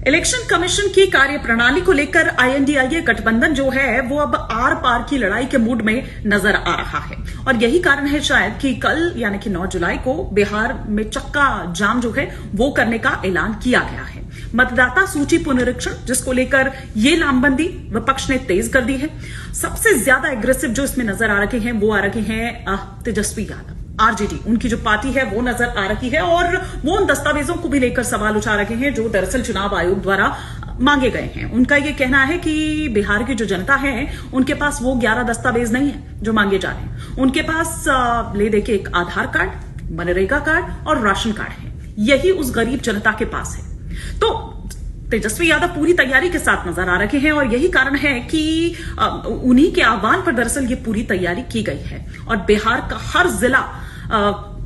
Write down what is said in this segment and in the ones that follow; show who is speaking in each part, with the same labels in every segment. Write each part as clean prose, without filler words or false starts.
Speaker 1: Election commission की कार्यप्रणाली को लेकर आईएनडीआईए गठबंधन जो है वो अब आर पार की लड़ाई के मूड में नजर आ रहा है और यही कारण है शायद कि कल यानी कि 9 जुलाई को बिहार में चक्का जाम जो है वो करने का ऐलान किया गया है। मतदाता सूची पुनरीक्षण जिसको लेकर ये लामबंदी विपक्ष ने तेज कर दी है। सबसे ज्यादा एग्रेसिव जो इसमें नजर आ रहे हैं वो आ रहे हैं तेजस्वी यादव, आरजेडी, उनकी जो पार्टी है वो नजर आ रही है और वो उन दस्तावेजों को भी लेकर सवाल उठा रहे हैं जो दरअसल चुनाव आयोग द्वारा मांगे गए हैं। उनका ये कहना है कि बिहार की जो जनता है उनके पास वो 11 दस्तावेज नहीं है जो मांगे जा रहे हैं। उनके पास ले देखिए एक आधार कार्ड, मनरेगा कार्ड और राशन कार्ड है। यही उस गरीब जनता के पास है। तो तेजस्वी यादव पूरी तैयारी के साथ नजर आ रहे हैं और यही कारण है कि उन्हीं के आह्वान पर दरअसल ये पूरी तैयारी की गई है और बिहार का हर जिला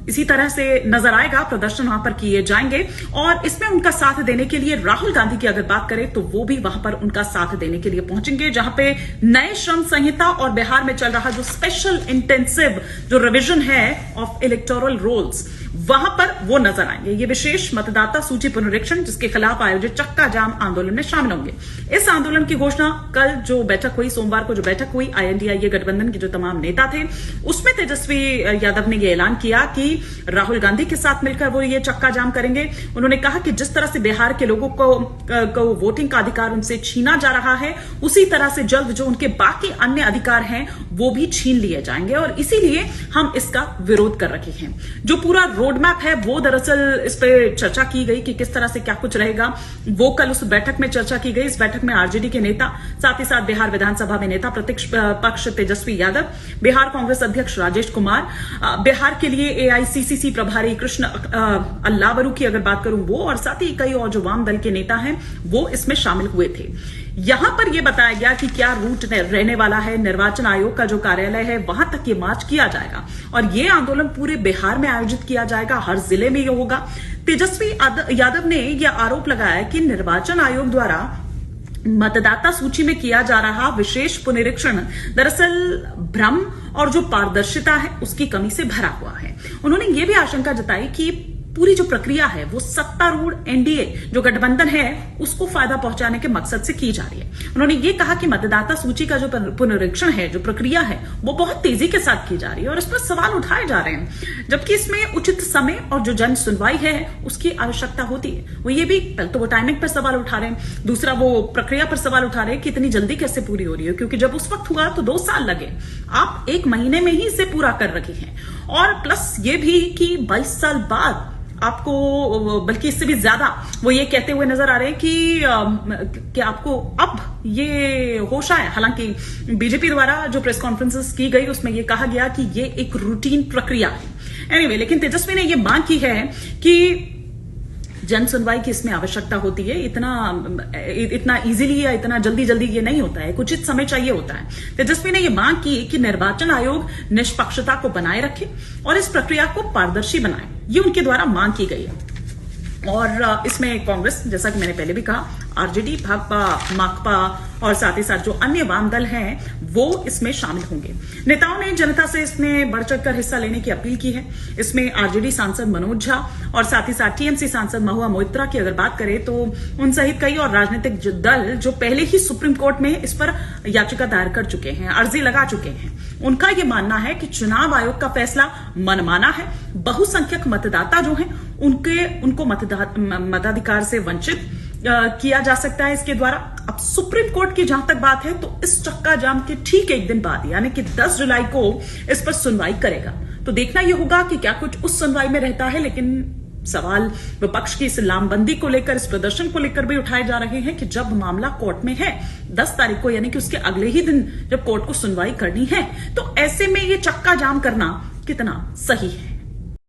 Speaker 1: इसी तरह से नजर आएगा। प्रदर्शन वहां पर किए जाएंगे और इसमें उनका साथ देने के लिए राहुल गांधी की अगर बात करें तो वो भी वहां पर उनका साथ देने के लिए पहुंचेंगे, जहां पे नए श्रम संहिता और बिहार में चल रहा जो स्पेशल इंटेंसिव जो रिवीजन है ऑफ इलेक्टोरल रोल्स वहां पर वो नजर आएंगे। ये विशेष मतदाता सूची पुनरीक्षण जिसके खिलाफ आयोजित चक्का जाम आंदोलन में शामिल होंगे। इस आंदोलन की घोषणा कल जो बैठक हुई, सोमवार को जो बैठक हुई आईएनडीआईए गठबंधन के जो तमाम नेता थे उसमें तेजस्वी यादव ने यह ऐलान किया कि राहुल गांधी के साथ मिलकर वो ये चक्का जाम करेंगे। उन्होंने कहा कि जिस तरह से बिहार के लोगों को वोटिंग का अधिकार उनसे छीना जा रहा है उसी तरह से जल्द जो उनके बाकी अन्य अधिकार हैं वो भी छीन लिए जाएंगे और इसीलिए हम इसका विरोध कर रहे हैं। जो पूरा रोड मैप है वो दरअसल इस पे चर्चा की गई कि किस तरह से क्या कुछ रहेगा, वो कल उस बैठक में चर्चा की गई। इस बैठक में आरजेडी के नेता, साथ ही साथ बिहार विधानसभा में नेता प्रतिपक्ष पक्ष तेजस्वी यादव, बिहार कांग्रेस अध्यक्ष राजेश कुमार, बिहार के लिए एआईसीसी प्रभारी कृष्ण अल्लावरू की अगर बात करूं वो, और साथ ही कई और जो वाम दल के नेता हैं वो इसमें शामिल हुए थे। यहां पर यह बताया गया कि क्या रूट रहने वाला है। निर्वाचन आयोग का जो कार्यालय है वहां तक ये मार्च किया जाएगा और ये आंदोलन पूरे बिहार में आयोजित किया जाएगा, हर जिले में ये होगा। तेजस्वी यादव ने यह आरोप लगाया कि निर्वाचन आयोग द्वारा मतदाता सूची में किया जा रहा विशेष पुनरीक्षण दरअसल भ्रम और जो पारदर्शिता है उसकी कमी से भरा हुआ है। उन्होंने ये भी आशंका जताई कि पूरी जो प्रक्रिया है वो सत्तारूढ़ एनडीए जो गठबंधन है उसको फायदा पहुंचाने के मकसद से की जा रही है। उन्होंने ये कहा कि मतदाता सूची का जो पुनरीक्षण है, जो प्रक्रिया है वो बहुत तेजी के साथ की जा रही है और इस पर सवाल उठाए जा रहे हैं, जबकि इसमें उचित समय और जो जन सुनवाई है उसकी आवश्यकता होती है। वो ये भी पहले तो वो टाइमिंग पर सवाल उठा रहे हैं, दूसरा वो प्रक्रिया पर सवाल उठा रहे हैं कि इतनी जल्दी कैसे पूरी हो रही है, क्योंकि जब उस वक्त हुआ तो 2 साल लगे, आप 1 महीने में ही इसे पूरा कर रखे हैं। और प्लस ये भी कि 22 साल बाद आपको, बल्कि इससे भी ज्यादा वो ये कहते हुए नजर आ रहे हैं कि आपको अब ये होश आया। हालांकि बीजेपी द्वारा जो प्रेस कॉन्फ्रेंसेस की गई उसमें ये कहा गया कि ये एक रूटीन प्रक्रिया है। एनीवे, लेकिन तेजस्वी ने ये मांग की है कि जन सुनवाई की इसमें आवश्यकता होती है। इतना इजीली या इतना जल्दी ये नहीं होता है, कुछ उचित समय चाहिए होता है। तेजस्वी ने यह मांग की कि निर्वाचन आयोग निष्पक्षता को बनाए रखे और इस प्रक्रिया को पारदर्शी बनाए। ये उनके द्वारा मांग की गई है और इसमें कांग्रेस, जैसा कि मैंने पहले भी कहा, आरजेडी, भाकपा, माकपा और साथ ही साथ जो अन्य वाम दल हैं वो इसमें शामिल होंगे। नेताओं ने जनता से इसमें बढ़ चढ़कर हिस्सा लेने की अपील की है। इसमें आरजेडी सांसद मनोज झा और साथ ही साथ टीएमसी सांसद महुआ मोइत्रा की अगर बात करें तो उन सहित कई और राजनीतिक दल जो पहले ही सुप्रीम कोर्ट में इस पर याचिका दायर कर चुके हैं, अर्जी लगा चुके हैं। उनका यह मानना है कि चुनाव आयोग का फैसला मनमाना है। बहुसंख्यक मतदाता जो हैं उनको मताधिकार से वंचित किया जा सकता है इसके द्वारा। अब सुप्रीम कोर्ट की जहां तक बात है तो इस चक्का जाम के ठीक 1 दिन बाद यानी कि 10 जुलाई को इस पर सुनवाई करेगा। तो देखना यह होगा कि क्या कुछ उस सुनवाई में रहता है। लेकिन सवाल विपक्ष की इस लामबंदी को लेकर, इस प्रदर्शन को लेकर भी उठाए जा रहे हैं कि जब मामला कोर्ट में है 10 तारीख को, यानी कि उसके अगले ही दिन जब कोर्ट को सुनवाई करनी है, तो ऐसे में ये चक्का जाम करना कितना सही है।